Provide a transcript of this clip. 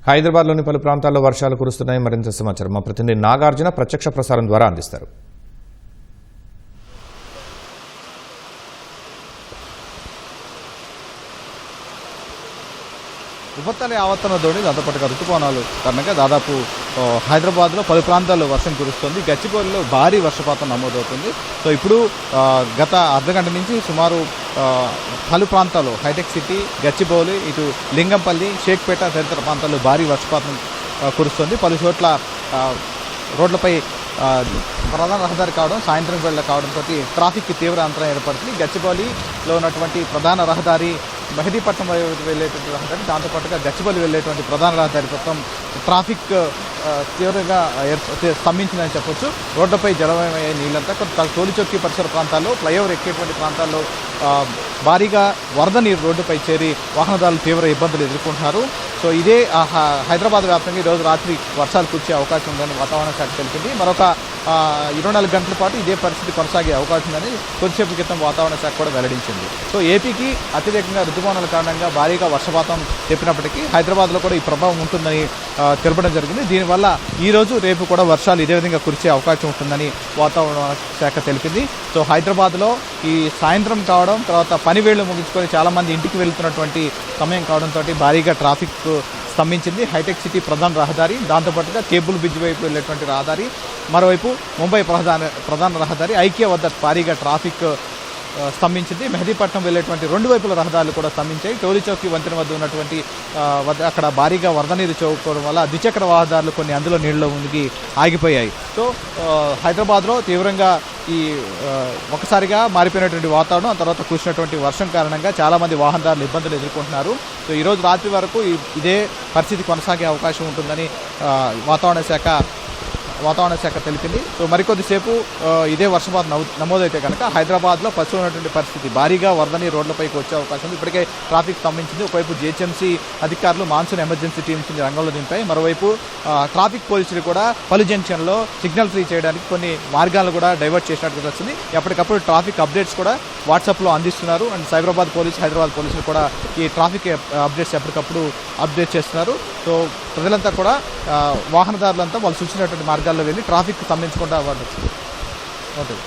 హైదరాబాద్లోని పలు ప్రాంతాల్లో వర్షాలు కురుస్తున్నాయి. మరింత సమాచారం మా ప్రతినిధి నాగార్జున ప్రత్యక్ష ప్రసారం ద్వారా అందిస్తారు. ఉపరితల ఆవర్తనతోని దాంతోపాటుగా రుతుపవనాలు కారణంగా దాదాపు హైదరాబాద్లో పలు ప్రాంతాల్లో వర్షం కురుస్తుంది. గచ్చిబౌలిలో భారీ వర్షపాతం నమోదవుతుంది. సో ఇప్పుడు గత అర్ధగంట నుంచి సుమారు పలు ప్రాంతాల్లో హైటెక్ సిటీ, గచ్చిబౌలి, ఇటు లింగంపల్లి, షేక్పేట తదితర ప్రాంతాల్లో భారీ వర్షపాతం కురుస్తుంది. పలు చోట్ల రోడ్లపై ప్రధాన రహదారి కావడం, సాయంత్రం వేళ కావడంతో ట్రాఫిక్కి తీవ్ర అంతరం ఏర్పడుతుంది. గచ్చిబౌలిలో ఉన్నటువంటి ప్రధాన రహదారి, మెహదీపట్నం వెళ్ళేటువంటి రహదారి, దాంతోపాటుగా గచ్చిబౌలి వెళ్ళేటువంటి ప్రధాన రహదారి మొత్తం ట్రాఫిక్ తీవ్రంగా స్తంభించిందని చెప్పొచ్చు. రోడ్లపై జలమయమయ్యే నీళ్ళంతా తోలిచొక్కి పరిసర ప్రాంతాల్లో, ఫ్లైఓవర్ ఎక్కేటువంటి ప్రాంతాల్లో భారీగా వరద నీరు రోడ్డుపై చేరి వాహనదారులు తీవ్ర ఇబ్బందులు ఎదుర్కొంటున్నారు. సో ఇదే హైదరాబాద్ వ్యాప్తంగా ఈరోజు రాత్రి వర్షాలు కురిసే అవకాశం ఉందని వాతావరణ శాఖ తెలిపింది. మరొక 24 గంటల పాటు ఇదే పరిస్థితి కొనసాగే అవకాశం ఉందని కొద్దిసేపు క్రితం వాతావరణ శాఖ కూడా వెల్లడించింది. సో ఏపీకి అతివేగంగా రుతుపవనాల కారణంగా భారీగా వర్షపాతం చెప్పినప్పటికీ హైదరాబాద్లో కూడా ఈ ప్రభావం ఉంటుందని తెలపడం జరిగింది. దీనివల్ల ఈరోజు రేపు కూడా వర్షాలు ఇదే విధంగా కురిసే అవకాశం ఉంటుందని వాతావరణ శాఖ తెలిపింది. సో హైదరాబాద్లో ఈ సాయంత్రం కావడం, తర్వాత పని వేళ్లు ముగించుకొని చాలామంది ఇంటికి వెళ్తున్నటువంటి సమయం కావడంతో భారీగా ట్రాఫిక్ స్తంభించింది. హైటెక్ సిటీ ప్రధాన రహదారి, దాంతోపాటుగా కేబుల్ బ్రిడ్జ్ వైపు వెళ్ళేటువంటి రహదారి, మరోవైపు ముంబై ప్రధాన రహదారి ఐక్య వద్ద భారీగా ట్రాఫిక్ స్తంభించింది. మెహదీపట్నం వెళ్ళేటువంటి రెండు వైపుల రహదారులు కూడా స్తంభించాయి. టోలీచౌకి వంతెన వద్ద ఉన్నటువంటి అక్కడ భారీగా వరద నీరు చౌకోవడం వల్ల ద్విచక్ర వాహనదారులు కొన్ని అందులో నీళ్ళలో మునిగి ఆగిపోయాయి. సో హైదరాబాద్లో తీవ్రంగా ఈ ఒకసారిగా మారిపోయినటువంటి వాతావరణం, ఆ తర్వాత కురిసినటువంటి వర్షం కారణంగా చాలామంది వాహనదారులు ఇబ్బందులు ఎదుర్కొంటున్నారు. సో ఈరోజు రాత్రి వరకు ఇదే పరిస్థితి కొనసాగే అవకాశం ఉంటుందని వాతావరణ శాఖ తెలిపింది. సో మరికొద్దిసేపు ఇదే వర్షపాతం నమోదైతే కనుక హైదరాబాద్లో పచ్చి ఉన్నటువంటి పరిస్థితి, భారీగా వరదని రోడ్లపైకి వచ్చే అవకాశం ఉంది. ఇప్పటికే ట్రాఫిక్ స్తంభించింది. ఒకవైపు జిహెచ్ఎంసీ అధికారులు మాన్సూన్ ఎమర్జెన్సీ టీమ్స్ని రంగంలో దింపాయి. మరోవైపు ట్రాఫిక్ పోలీసులు కూడా పలు జంక్షన్లో సిగ్నల్ ఫ్రీ చేయడానికి కొన్ని మార్గాలను కూడా డైవర్ట్ చేసినట్టు వచ్చింది. ఎప్పటికప్పుడు ట్రాఫిక్ అప్డేట్స్ కూడా వాట్సాప్లో అందిస్తున్నారు. అండ్ సైబరాబాద్ పోలీసు, హైదరాబాద్ పోలీసులు కూడా ఈ ట్రాఫిక్ అప్డేట్స్ ఎప్పటికప్పుడు అప్డేట్ చేస్తున్నారు. సో ప్రజలంతా కూడా వాహనదారులంతా వాళ్ళు సూచించినటువంటి మార్గాల్లో వెళ్ళి ట్రాఫిక్ స్తంభించకుండా ఉంటుంది.